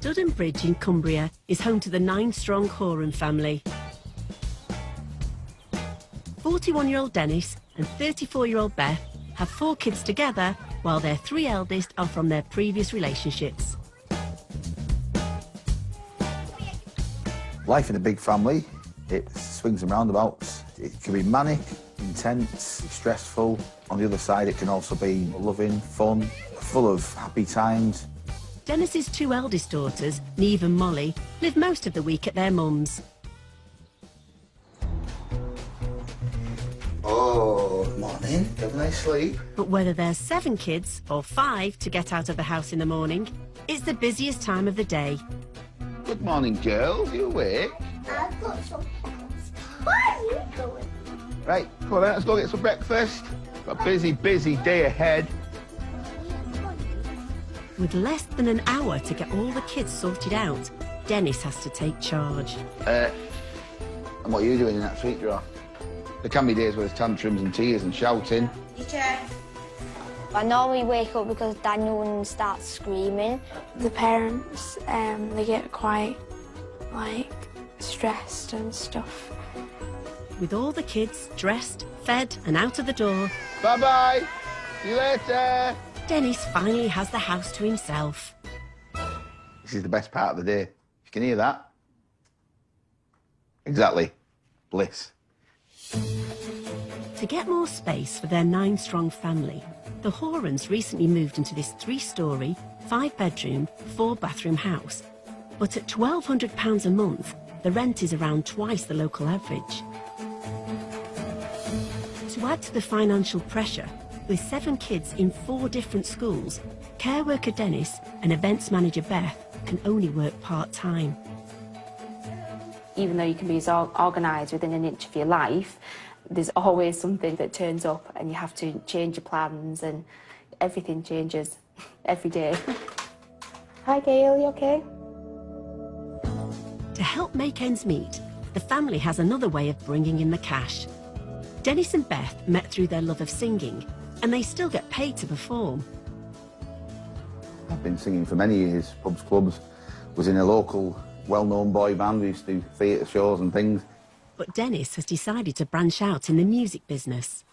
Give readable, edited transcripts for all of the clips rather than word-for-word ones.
Dudden Bridge in Cumbria is home to the 9-strong Horan family. 41-year-old Denis and 34-year-old Beth have 4 kids together, while their 3 eldest are from their previous relationships. Life in a big family, it swings and roundabouts. It can be manic, intense, stressful. On the other side, it can also be loving, fun, full of happy times. Denis's 2 eldest daughters, Neve and Molly, live most of the week at their mum's. Oh, good morning. Have a nice sleep. But whether there's 7 kids or 5 to get out of the house in the morning, it's the busiest time of the day. Good morning, girls. You awake? I've got some breakfast. Where are you going? Right, come on then, let's go get some breakfast. Got a busy, busy day ahead. With less than an hour to get all the kids sorted out, Denis has to take charge. And what are you doing in that sweet drawer? There can be days where there's tantrums and tears and shouting. I normally wake up because Daniel starts screaming. The parents, they get quite, like, stressed and stuff. With all the kids dressed, fed and out of the door, Bye-bye. See you later. Denis finally has the house to himself. This is the best part of the day. You can hear that? Exactly. Bliss. To get more space for their 9-strong family, the Horans recently moved into this 3-storey, 5-bedroom, 4-bathroom house. But at £1,200 a month, the rent is around twice the local average. To add to the financial pressure, with 7 kids in 4 different schools, care worker Denis and events manager Beth can only work part-time. Even though you can be as organised within an inch of your life, there's always something that turns up and you have to change your plans, and everything changes every day. Hi Gail, you okay? To help make ends meet, the family has another way of bringing in the cash. Denis and Beth met through their love of singing, and they still get paid to perform. I've been singing for many years, pubs, clubs. Was in a local, well-known boy band. We used to do theatre shows and things. But Denis has decided to branch out in the music business.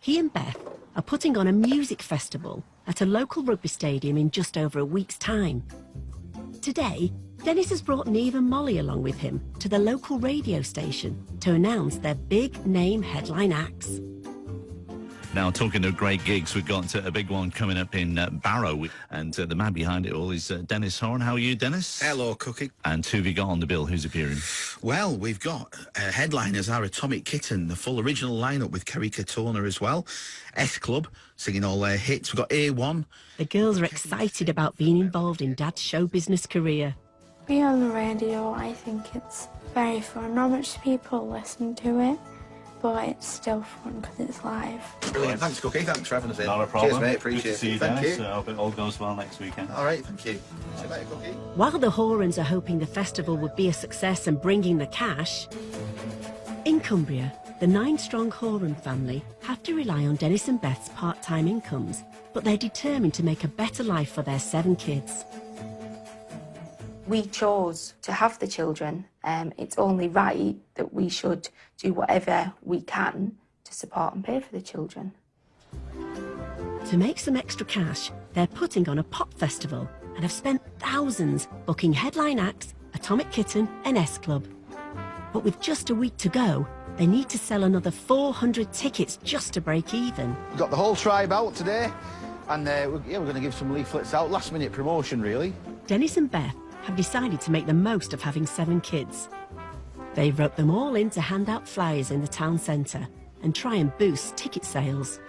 He and Beth are putting on a music festival at a local rugby stadium in just over a week's time. Today, Denis has brought Neve and Molly along with him to the local radio station to announce their big-name headline acts. Now, talking of great gigs, we've got a big one coming up in Barrow, and the man behind it all is Denis Horan. How are you, Denis? Hello, Cookie. And who have you got on the bill? Who's appearing? Well, we've got headliners are Atomic Kitten, the full original lineup with Kerry Katona as well. S Club, singing all their hits. We've got A1. The girls are excited about being involved in Dad's show business career. Being on the radio, I think it's very fun. Not much people listen to it, but it's still fun because it's live. Brilliant. Thanks, Cookie. Thanks for having us in. Not a problem. Cheers, mate. Appreciate Good to see you, it. Thank Denis. you. I hope it all goes well next weekend. All right, thank you. See you later, Cookie. While the Horans are hoping the festival would be a success and bringing the cash, in Cumbria, the 9-strong Horan family have to rely on Denis and Beth's part-time incomes, but they're determined to make a better life for their 7 kids. We chose to have the children. It's only right that we should do whatever we can to support and pay for the children. To make some extra cash, they're putting on a pop festival and have spent thousands booking headline acts, Atomic Kitten and S Club. But with just a week to go, they need to sell another 400 tickets just to break even. We've got the whole tribe out today, and we're going to give some leaflets out. Last-minute promotion, really. Denis and Beth have decided to make the most of having 7 kids. They've roped them all in to hand out flyers in the town centre and try and boost ticket sales.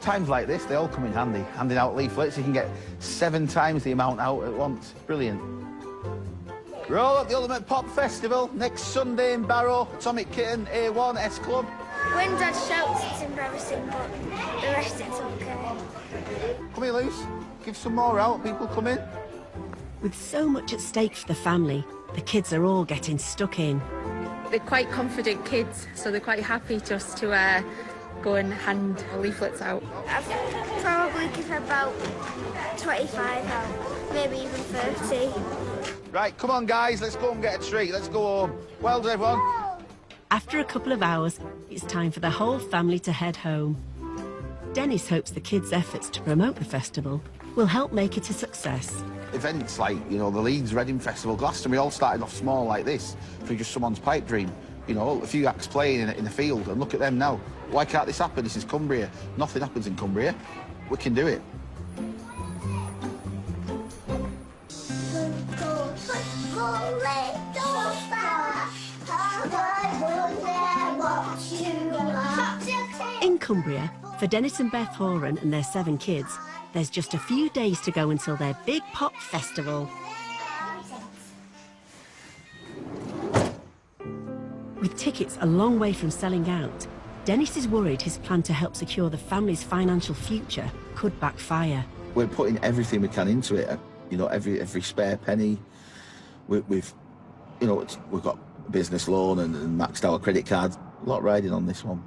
Times like this, they all come in handy. Handing out leaflets, you can get 7 times the amount out at once. Brilliant. Roll up the Ultimate Pop Festival next Sunday in Barrow. Atomic Kitten, A1, S Club. When Dad shouts, it's embarrassing, but the rest it's okay. Come here, Luce. Give some more out. People come in. With so much at stake for the family, the kids are all getting stuck in. They're quite confident kids, so they're quite happy just to go and hand leaflets out? I'd probably give about 25 out, maybe even 30. Right, come on, guys, let's go and get a treat. Let's go home. Well done, everyone. After a couple of hours, it's time for the whole family to head home. Denis hopes the kids' efforts to promote the festival will help make it a success. Events like, you know, the Leeds Reading Festival, Glastonbury, all started off small like this, through just someone's pipe dream. You know, a few acts playing in the field, and look at them now. Why can't this happen? This is Cumbria. Nothing happens in Cumbria. We can do it. In Cumbria, for Denis and Beth Horan and their 7 kids, there's just a few days to go until their big pop festival. With tickets a long way from selling out, Denis is worried his plan to help secure the family's financial future could backfire. We're putting everything we can into it. You know, every spare penny. We've you know, we've got a business loan and maxed our credit cards. A lot riding on this one.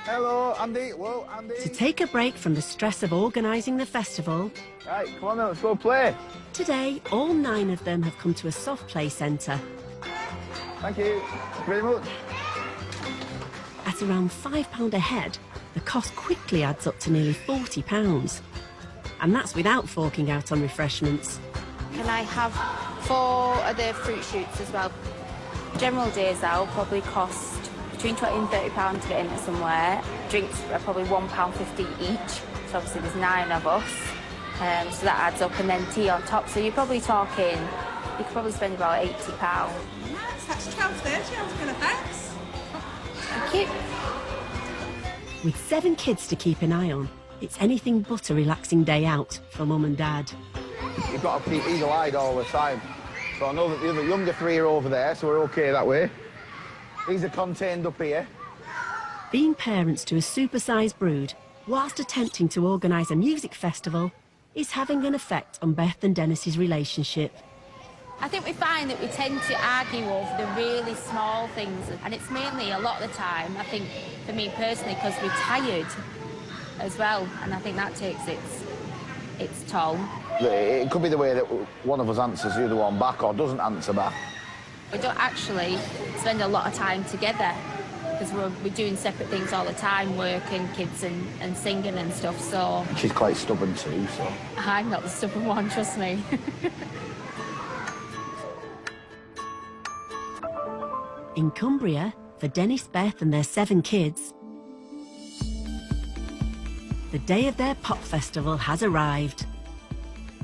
Hello, Andy. Whoa, Andy. To take a break from the stress of organising the festival, Right, come on now, let's go play. today all 9 of them have come to a soft play centre. Thank you. Thank you very much. At around £5 a head, the cost quickly adds up to nearly £40. And that's without forking out on refreshments. Can I have 4 of the fruit shoots as well? General days out probably cost between £20 and £30 to get into somewhere. Drinks are probably £1.50 each, so obviously there's 9 of us. So that adds up, and then tea on top. So you're probably talking, you could probably spend about £80. That's £12.30 altogether, thanks. Thank you. With 7 kids to keep an eye on, it's anything but a relaxing day out for Mum and Dad. You've got to keep eagle-eyed all the time. So I know that the other younger 3 are over there, so we're OK that way. These are contained up here. Being parents to a super-sized brood, whilst attempting to organise a music festival, is having an effect on Beth and Denis's relationship. I think we find that we tend to argue over the really small things, and it's mainly a lot of the time, I think, for me personally, because we're tired as well, and I think that takes its toll. It could be the way that one of us answers the other one back or doesn't answer back. We don't actually spend a lot of time together because we're doing separate things all the time, work and kids and singing and stuff, so... She's quite stubborn too, so... I'm not the stubborn one, trust me. In Cumbria, for Denis, Beth and their 7 kids, the day of their pop festival has arrived.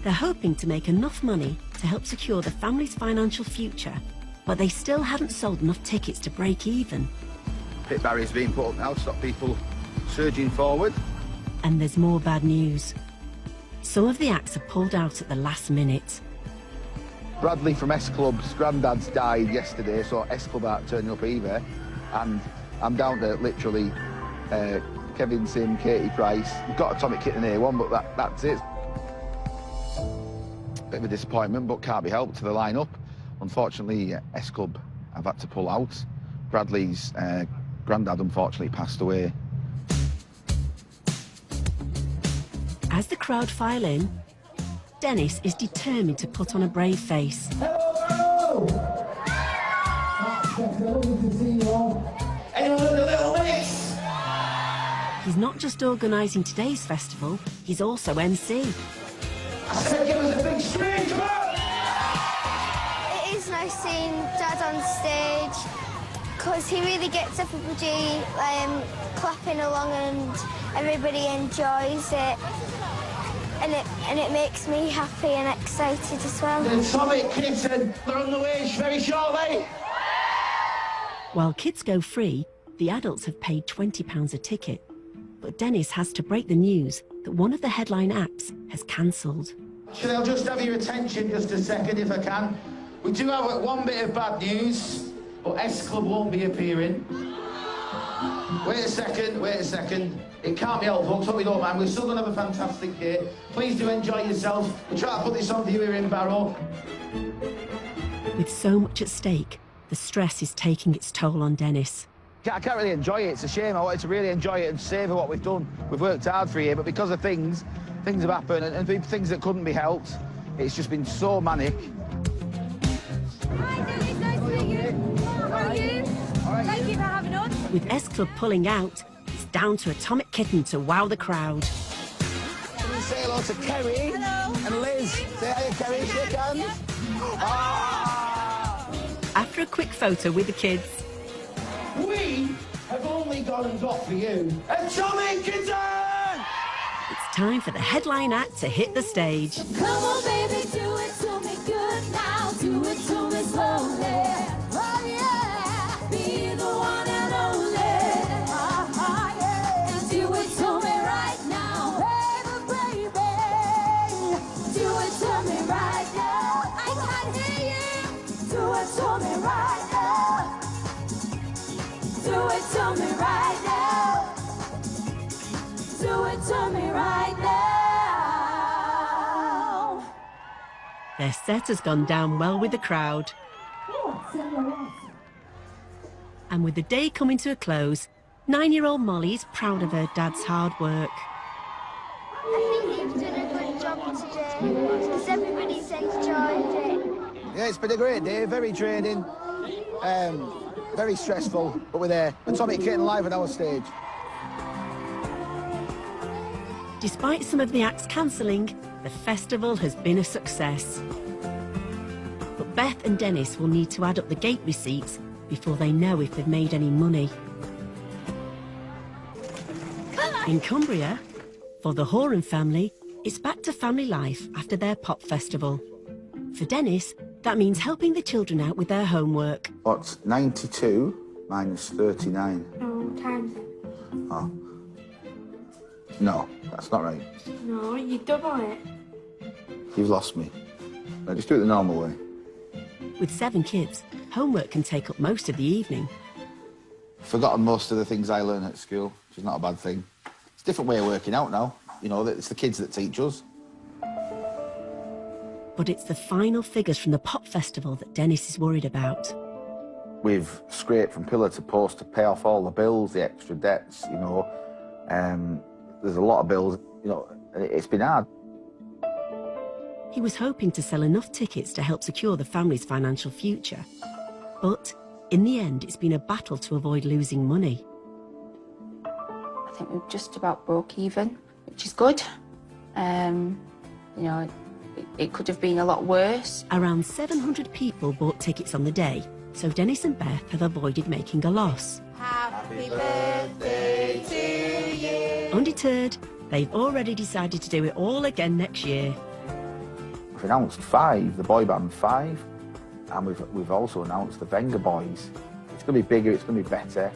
They're hoping to make enough money to help secure the family's financial future, but they still haven't sold enough tickets to break even. Pit barriers being put up now to stop people surging forward. And there's more bad news. Some of the acts are pulled out at the last minute. Bradley from S Club's granddad's died yesterday, so S Club aren't turning up either. And I'm down to literally Kevin Sim, Katie Price. We've got Atomic Kitten A1, but that's it. Bit of a disappointment, but can't be helped to the line-up. Unfortunately, S Club have had to pull out. Bradley's granddad unfortunately passed away. As the crowd file in, Denis is determined to put on a brave face. Hello! Anyone with a little mix? He's not just organising today's festival, he's also MC. I said give us a big scream, come on! It is nice seeing Dad on stage because he really gets everybody clapping along and everybody enjoys it. And it makes me happy and excited as well. The Atomic Kitten, they're on the way very shortly. While kids go free, the adults have paid £20 a ticket. But Denis has to break the news that one of the headline acts has cancelled. Should I just have your attention just a second if I can? We do have one bit of bad news, but S Club won't be appearing. Wait a second. It can't be helped, folks, hope you don't mind. We're still going to have a fantastic day. Please do enjoy yourself. We'll try to put this on for you here in Barrow. With so much at stake, the stress is taking its toll on Denis. I can't really enjoy it. It's a shame. I wanted to really enjoy it and savour what we've done. We've worked hard for a year, but because of things have happened and things that couldn't be helped, it's just been so manic. Hi, Denis, nice to meet you. How are you? Thank you for having us. With S Club pulling out, it's down to Atomic Kitten to wow the crowd. Can you say hello to Kerry? Hello. And Liz? Say hi, Kerry. Shake hands. Yeah. Ah! After a quick photo with the kids, We have only gone and got for you Atomic Kitten! it's time for the headline act to hit the stage. Come on, baby, do it to me good now. Do it to me slowly. Oh, yeah. Be the one and only. Yeah. Do it to me right now. Baby, baby. Do it to me right now. I can't hear you. Do it to me right now. Do it to me right now. Do it to me right now. Their set has gone down well with the crowd. And with the day coming to a close, 9-year-old Molly is proud of her dad's hard work. I think you've done a good job today because everybody's enjoyed it. Yeah, it's been a great day. Very draining, very stressful, but we're there. Atomic Kitten live on our stage. Despite some of the acts cancelling, the festival has been a success. But Beth and Denis will need to add up the gate receipts before they know if they've made any money. In Cumbria, for the Horan family, it's back to family life after their pop festival. For Denis, that means helping the children out with their homework. What's 92 minus 39? No, times. Oh. No, that's not right. No, you double it. You've lost me. No, just do it the normal way. With 7 kids, homework can take up most of the evening. Forgotten most of the things I learned at school, which is not a bad thing. It's a different way of working out now. You know, it's the kids that teach us. But it's the final figures from the pop festival that Denis is worried about. We've scraped from pillar to post to pay off all the bills, the extra debts, you know. There's a lot of bills, you know, and it's been hard. He was hoping to sell enough tickets to help secure the family's financial future. But in the end, it's been a battle to avoid losing money. I think we've just about broke even, which is good. You know, it could have been a lot worse. Around 700 people bought tickets on the day, so Denis and Beth have avoided making a loss. Happy birthday to you. Undeterred, they've already decided to do it all again next year. We've announced 5, the boy band 5, and we've also announced the Venga Boys. It's going to be bigger, it's going to be better.